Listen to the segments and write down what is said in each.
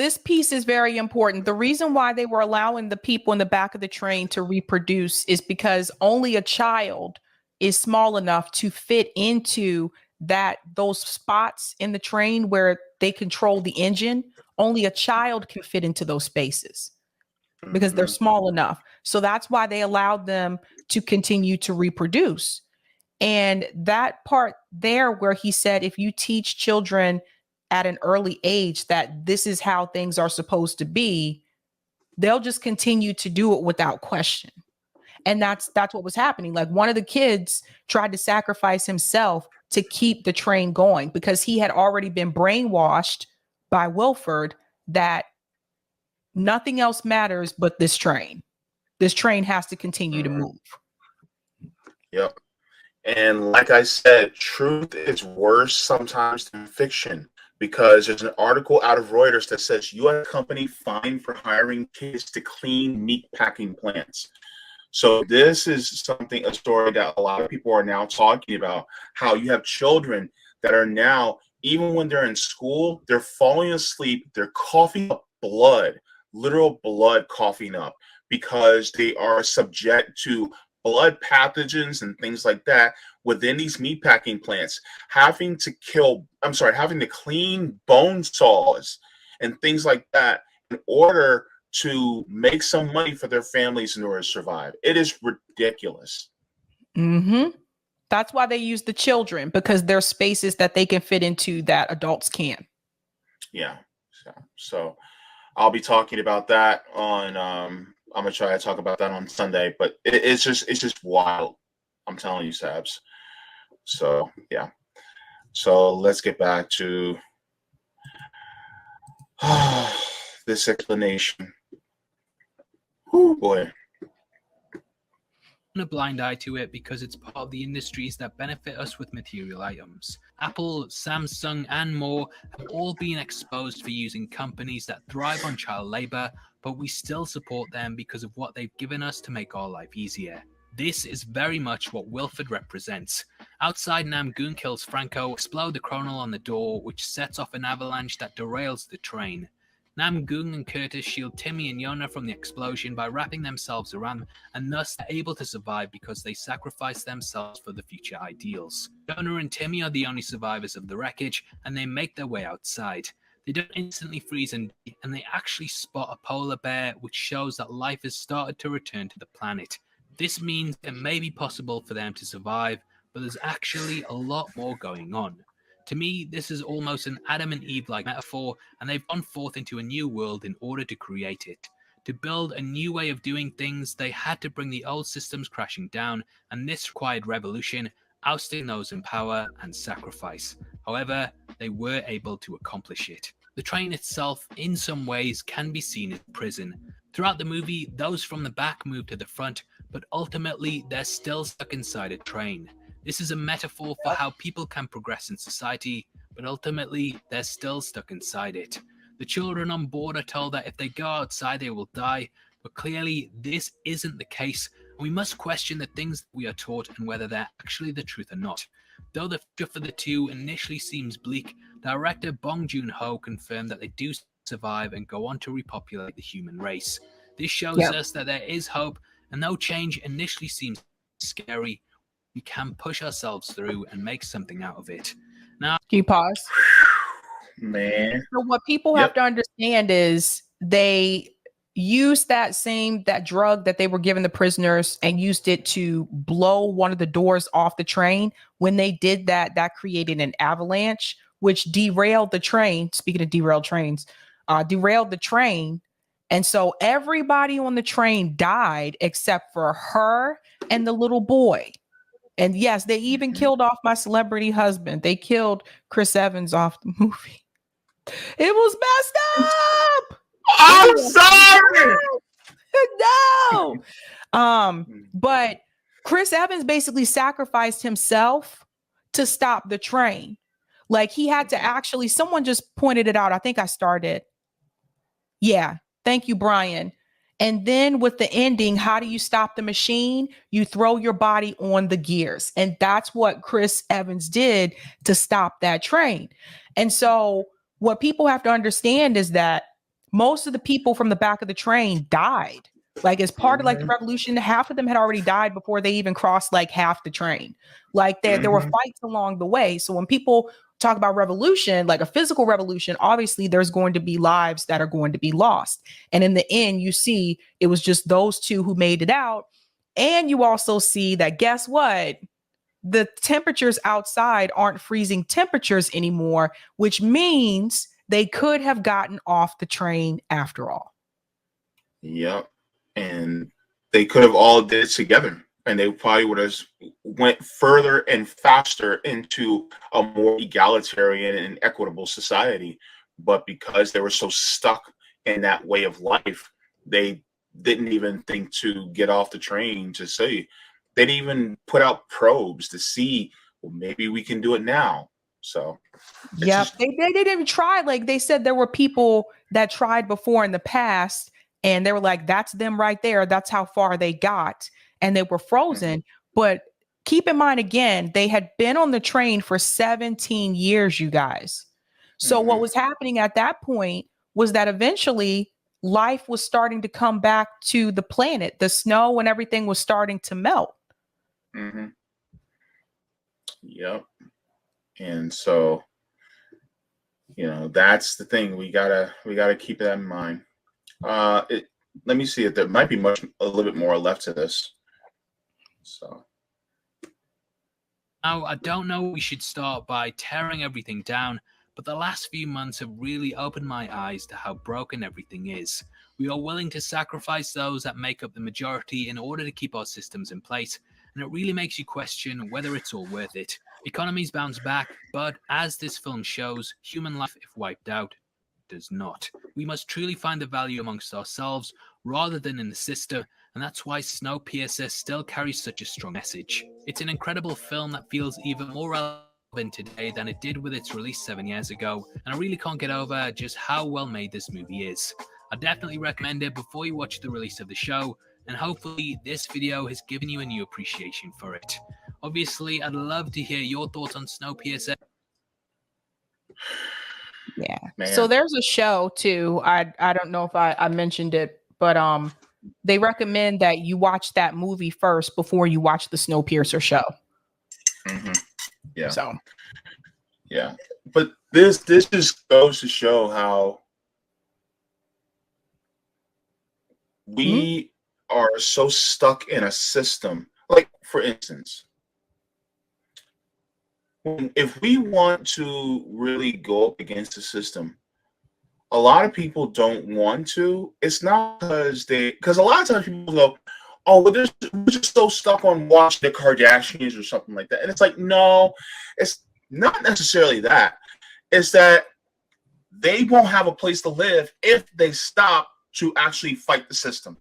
this piece is very important. The reason why they were allowing the people in the back of the train to reproduce is because only a child is small enough to fit into those spots in the train where they control the engine. Only a child can fit into those spaces because they're small enough. So that's why they allowed them to continue to reproduce. And that part there where he said, if you teach children at an early age that this is how things are supposed to be, they'll just continue to do it without question. And that's what was happening. Like, one of the kids tried to sacrifice himself to keep the train going because he had already been brainwashed by Wilford that nothing else matters but this train. This train has to continue to move. Yep. And like I said, truth is worse sometimes than fiction, because there's an article out of Reuters that says U.S. company fined for hiring kids to clean meat packing plants. So this is a story that a lot of people are now talking about, how you have children that are now, even when they're in school, they're falling asleep, they're coughing up blood, literal blood coughing up, because they are subject to blood pathogens and things like that within these meatpacking plants, having to clean bone saws and things like that in order to make some money for their families in order to survive. It is ridiculous. That's why they use the children, because there's spaces that they can fit into that adults can't. Yeah. So I'll be talking about that on I'm gonna try to talk about that on Sunday, but it's just wild. I'm telling you, Sabs. So yeah. So let's get back to this explanation. Oh boy. A blind eye to it because it's part of the industries that benefit us with material items. Apple, Samsung, and more have all been exposed for using companies that thrive on child labor, but we still support them because of what they've given us to make our life easier. This is very much what Wilford represents. Outside, Namgoon kills Franco, explode the chronal on the door, which sets off an avalanche that derails the train. Namgoon and Curtis shield Timmy and Yona from the explosion by wrapping themselves around, and thus they're able to survive because they sacrifice themselves for the future ideals. Yona and Timmy are the only survivors of the wreckage, and they make their way outside. They don't instantly freeze and they actually spot a polar bear, which shows that life has started to return to the planet. This means it may be possible for them to survive, but there's actually a lot more going on. To me, this is almost an Adam and Eve-like metaphor, and they've gone forth into a new world in order to create it. To build a new way of doing things, they had to bring the old systems crashing down, and this required revolution, ousting those in power and sacrifice. However, they were able to accomplish it. The train itself, in some ways, can be seen as a prison. Throughout the movie, those from the back move to the front, but ultimately, they're still stuck inside a train. This is a metaphor for how people can progress in society, but ultimately, they're still stuck inside it. The children on board are told that if they go outside, they will die, but clearly, this isn't the case, and we must question the things we are taught and whether they're actually the truth or not. Though the future for the two initially seems bleak, director Bong Joon-ho confirmed that they do survive and go on to repopulate the human race. This shows us that there is hope, and though change initially seems scary, we can push ourselves through and make something out of it. Now, can you pause? Man. So what people have to understand is they used that drug that they were giving the prisoners and used it to blow one of the doors off the train. When they did that, that created an avalanche, which derailed the train. Speaking of derailed trains, derailed the train. And so everybody on the train died except for her and the little boy. And yes, they even killed off my celebrity husband. They killed Chris Evans off the movie. It was messed up. I'm sorry. No. But Chris Evans basically sacrificed himself to stop the train. Like, he had to actually, someone just pointed it out. I think I started. Yeah. Thank you, Brian. And then with the ending, how do you stop the machine? You throw your body on the gears. And that's what Chris Evans did to stop that train. And so what people have to understand is that most of the people from the back of the train died. Like as part of like the revolution, half of them had already died before they even crossed like half the train. Like there were fights along the way. So when people talk about revolution, like a physical revolution, obviously there's going to be lives that are going to be lost. And in the end, you see it was just those two who made it out. And you also see that, guess what? The temperatures outside aren't freezing temperatures anymore, which means they could have gotten off the train after all. Yep. And they could have all did it together, and they probably would have went further and faster into a more egalitarian and equitable society. But because they were so stuck in that way of life, they didn't even think to get off the train to say. They didn't even put out probes to see, well, maybe we can do it now. So yeah, they didn't even try. Like they said, there were people that tried before in the past, and they were like, that's them right there. That's how far they got. And they were frozen. But keep in mind, again, they had been on the train for 17 years, you guys. So what was happening at that point was that eventually life was starting to come back to the planet. The snow and everything was starting to melt. Yep. And so, that's the thing. We gotta keep that in mind. Let me see if there might be a little bit more left to this. So now I don't know we should start by tearing everything down, but the last few months have really opened my eyes to how broken everything is. We are willing to sacrifice those that make up the majority in order to keep our systems in place, and it really makes you question whether it's all worth it. Economies bounce back, but as this film shows, human life, if wiped out, does not. We must truly find the value amongst ourselves rather than in the system, and that's why Snowpiercer still carries such a strong message. It's an incredible film that feels even more relevant today than it did with its release 7 years ago, and I really can't get over just how well made this movie is. I definitely recommend it before you watch the release of the show, and hopefully this video has given you a new appreciation for it. Obviously, I'd love to hear your thoughts on Snowpiercer. Yeah. Man. So there's a show too. I don't know if I mentioned it, but they recommend that you watch that movie first before you watch the Snowpiercer show. Yeah. So yeah. But this just goes to show how we are so stuck in a system. Like, for instance, if we want to really go up against the system, a lot of people don't want to. It's not because a lot of times people go, oh, well, we're just so stuck on watching the Kardashians or something like that. And it's like, no, it's not necessarily that. It's that they won't have a place to live if they stop to actually fight the system.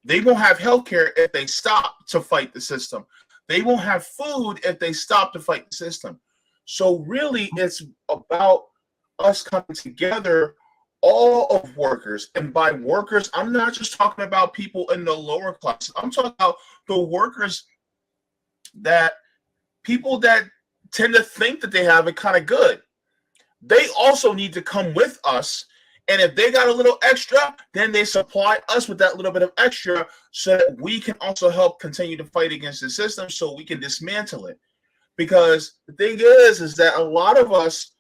They won't have healthcare if they stop to fight the system. They won't have food if they stop to fight the system. So really, it's about us coming together, all of workers. And by workers, I'm not just talking about people in the lower classes. I'm talking about the workers people that tend to think that they have it kind of good. They also need to come with us. And if they got a little extra, then they supply us with that little bit of extra so that we can also help continue to fight against the system so we can dismantle it. Because the thing is that a lot of us,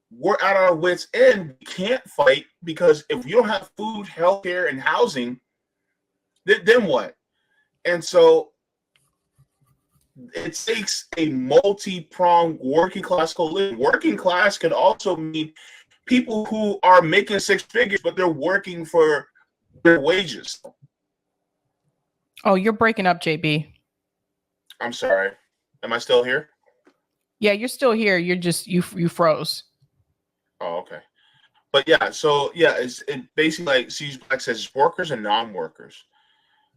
we're at our wits' end. We can't fight because if you don't have food, healthcare, and housing, then what? And so it takes a multi-pronged working class coalition. Working class can also mean people who are making six figures, but they're working for their wages. Oh, you're breaking up, JB. I'm sorry. Am I still here? Yeah, you're still here. You're just you froze. Oh, okay. But yeah, so yeah, it basically, like Siege Black says, workers and non-workers.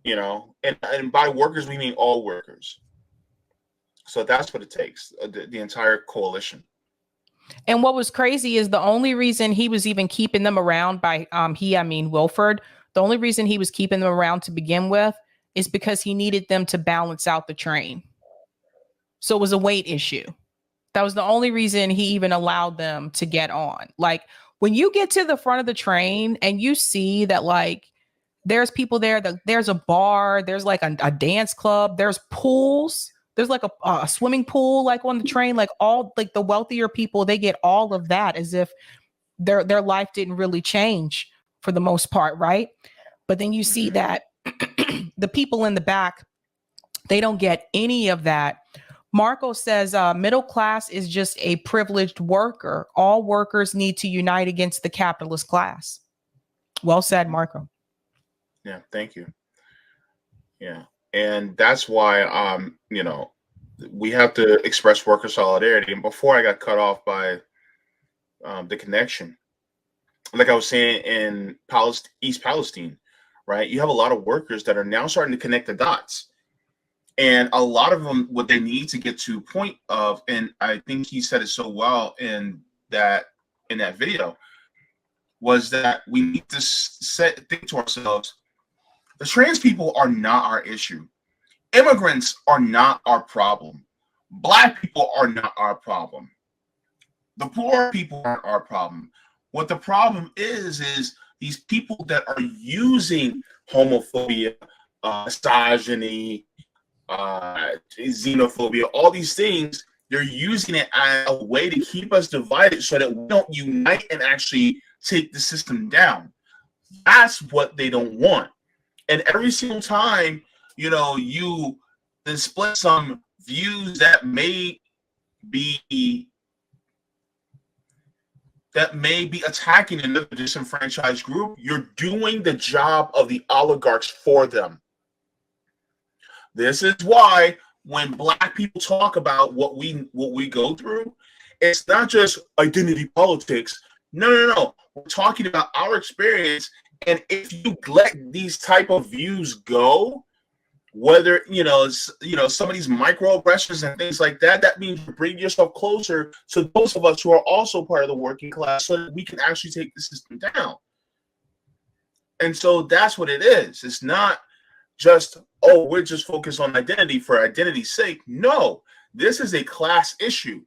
And by workers we mean all workers. So that's what it takes, the entire coalition. And what was crazy is the only reason he was even keeping them around Wilford, the only reason he was keeping them around to begin with is because he needed them to balance out the train. So it was a weight issue. That was the only reason he even allowed them to get on. Like, when you get to the front of the train and you see that like there's people there, there's a bar, there's like a dance club, there's pools, there's like a swimming pool like on the train, like all like the wealthier people, they get all of that as if their life didn't really change for the most part, right? But then you see that the people in the back, they don't get any of that. Marco says middle class is just a privileged worker. All workers need to unite against the capitalist class. Well said, Marco. Yeah, thank you. Yeah. And that's why we have to express worker solidarity. And before I got cut off by the connection, like I was saying in East Palestine, right? You have a lot of workers that are now starting to connect the dots. And a lot of them, what they need to get to a point of, and I think he said it so well in that video, was that we need to think to ourselves, the trans people are not our issue. Immigrants are not our problem. Black people are not our problem. The poor people aren't our problem. What the problem is these people that are using homophobia, misogyny, xenophobia, all these things, they're using it as a way to keep us divided so that we don't unite and actually take the system down. That's what they don't want. And every single time, you display some views that may be attacking another disenfranchised group, you're doing the job of the oligarchs for them. This is why when Black people talk about what we go through, it's not just identity politics. No. We're talking about our experience. And if you let these type of views go, whether some of these microaggressions and things like that, that means you bring yourself closer to those of us who are also part of the working class, so that we can actually take the system down. And so that's what it is. It's not just, we're just focused on identity for identity's sake. No, this is a class issue.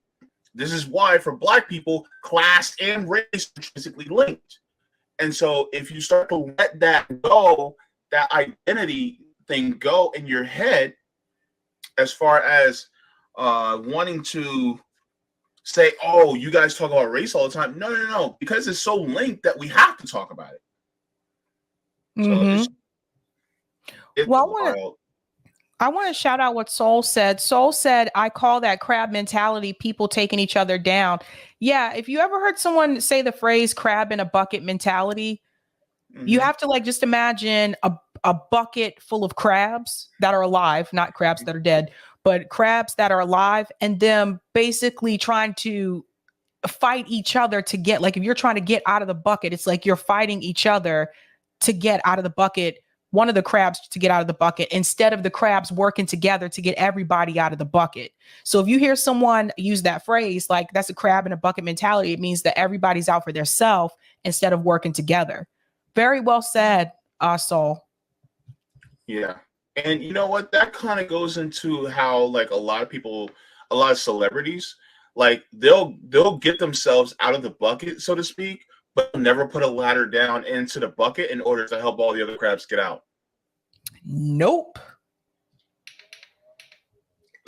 This is why for Black people, class and race are intrinsically linked. And so if you start to let that go, that identity thing go in your head, as far as wanting to say, you guys talk about race all the time. No, because it's so linked that we have to talk about it. So it's well, I want to shout out what Soul said. Soul said, I call that crab mentality, people taking each other down. Yeah, if you ever heard someone say the phrase crab in a bucket mentality, you have to just imagine a bucket full of crabs that are alive, not crabs that are dead, but crabs that are alive, and them basically trying to fight each other to get, like, if you're trying to get out of the bucket, it's like you're fighting each other to get out of the bucket, one of the crabs to get out of the bucket, instead of the crabs working together to get everybody out of the bucket. So if you hear someone use that phrase, like that's a crab in a bucket mentality, it means that everybody's out for their self instead of working together. Very well said, Saul. Yeah. And you know what? That kind of goes into how a lot of celebrities, they'll get themselves out of the bucket, so to speak, but never put a ladder down into the bucket in order to help all the other crabs get out. Nope.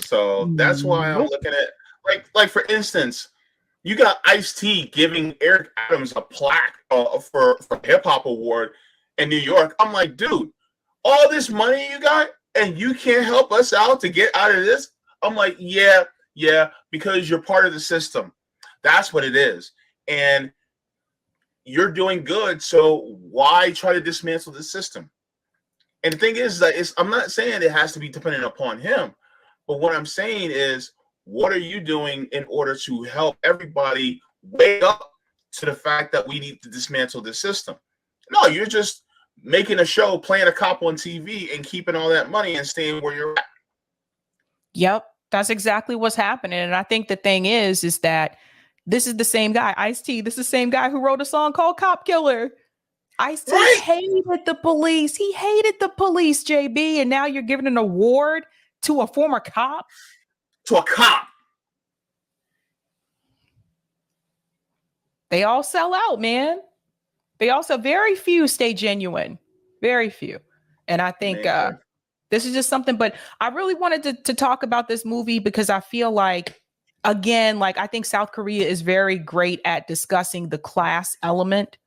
So that's why I'm looking at, like for instance, you got Ice-T giving Eric Adams a plaque for hip hop award in New York. I'm like, dude, all this money you got and you can't help us out to get out of this? I'm like, yeah, because you're part of the system. That's what it is. And you're doing good, so why try to dismantle the system? And the thing is that I'm not saying it has to be dependent upon him, but what I'm saying is, what are you doing in order to help everybody wake up to the fact that we need to dismantle the system? No, you're just making a show, playing a cop on TV, and keeping all that money and staying where you're at. Yep, that's exactly what's happening. And I think the thing is that this is the same guy, Ice-T. This is the same guy who wrote a song called Cop Killer. Ice-T hated the police. He hated the police, JB. And now you're giving an award to a former cop? To a cop. They all sell out, man. They also, very few stay genuine. Very few. And I think this is just something, but I really wanted to talk about this movie because I feel like, again, like I think South Korea is very great at discussing the class element,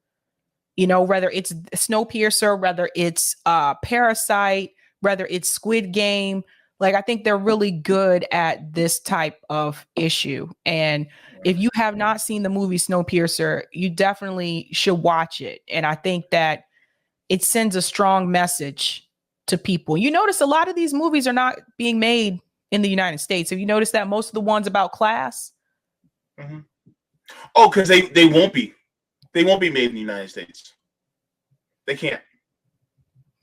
you know, whether it's Snowpiercer, whether it's Parasite, whether it's Squid Game. Like, I think they're really good at this type of issue. And if you have not seen the movie Snowpiercer, you definitely should watch it. And I think that it sends a strong message to people. You notice a lot of these movies are not being made in the United States. Have you noticed that most of the ones about class? Mm-hmm. Oh, because they won't be. They won't be made in the United States. They can't.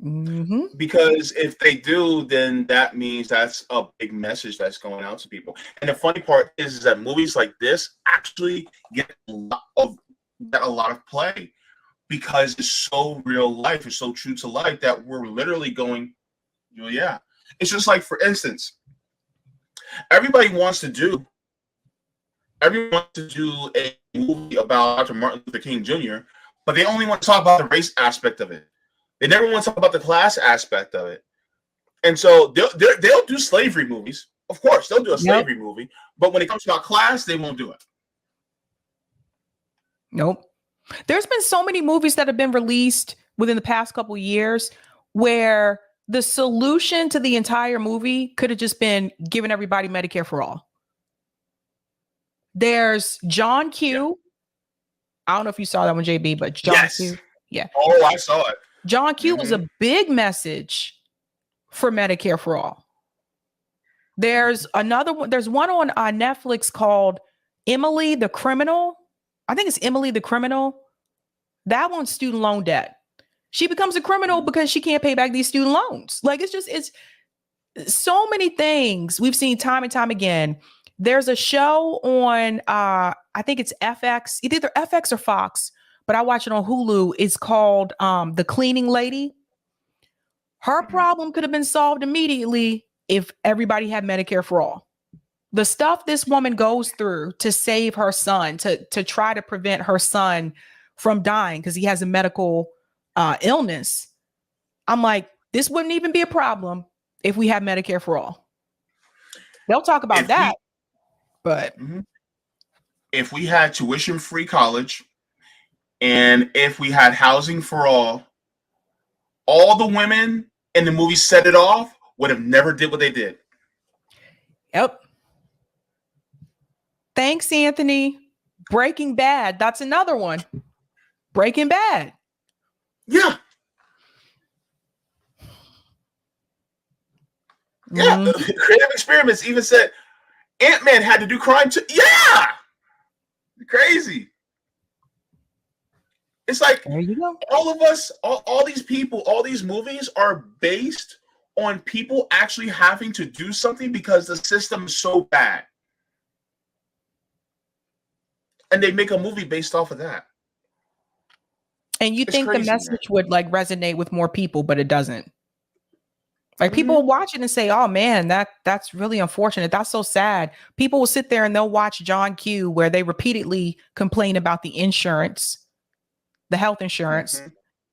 Mm-hmm. Because if they do, then that means that's a big message that's going out to people. And the funny part is that movies like this actually get a lot of play because it's so real life, it's so true to life that we're literally going, yeah. It's just like, for instance, everybody wants to do a movie about Dr. Martin Luther King Jr., but they only want to talk about the race aspect of it. They never want to talk about the class aspect of it. And so they'll do slavery movies. Of course, they'll do a slavery movie. But when it comes about class, they won't do it. Nope. There's been so many movies that have been released within the past couple of years where the solution to the entire movie could have just been giving everybody Medicare for all. There's John Q. Yeah. I don't know if you saw that one, JB, but John Q. Yeah. Oh, I saw it. John Q was a big message for Medicare for all. There's another one. There's one on Netflix called Emily the Criminal. I think it's Emily the Criminal. That one's student loan debt. She becomes a criminal because she can't pay back these student loans. Like, it's so many things we've seen time and time again. There's a show on, I think it's FX, either FX or Fox, but I watch it on Hulu. It's called The Cleaning Lady. Her problem could have been solved immediately if everybody had Medicare for all. The stuff this woman goes through to save her son, to try to prevent her son from dying because he has a medical illness. I'm like, this wouldn't even be a problem if we had Medicare for all. They'll talk about that. But if we had tuition-free college and if we had housing for all the women in the movie Set It Off would have never did what they did. Yep. Thanks, Anthony. Breaking Bad. That's another one. Breaking Bad. Yeah. Yeah. Creative Experiments even said Ant-Man had to do crime too. Yeah. Crazy. It's like, there you go. All of us, all these people, all these movies are based on people actually having to do something because the system is so bad. And they make a movie based off of that. And you think crazy, the message would like resonate with more people, but it doesn't. Like people will watch it and say, oh man, that's really unfortunate. That's so sad. People will sit there and they'll watch John Q where they repeatedly complain about the insurance, the health insurance.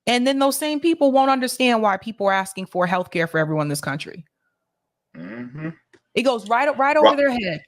And then those same people won't understand why people are asking for healthcare for everyone in this country. It goes right over their head.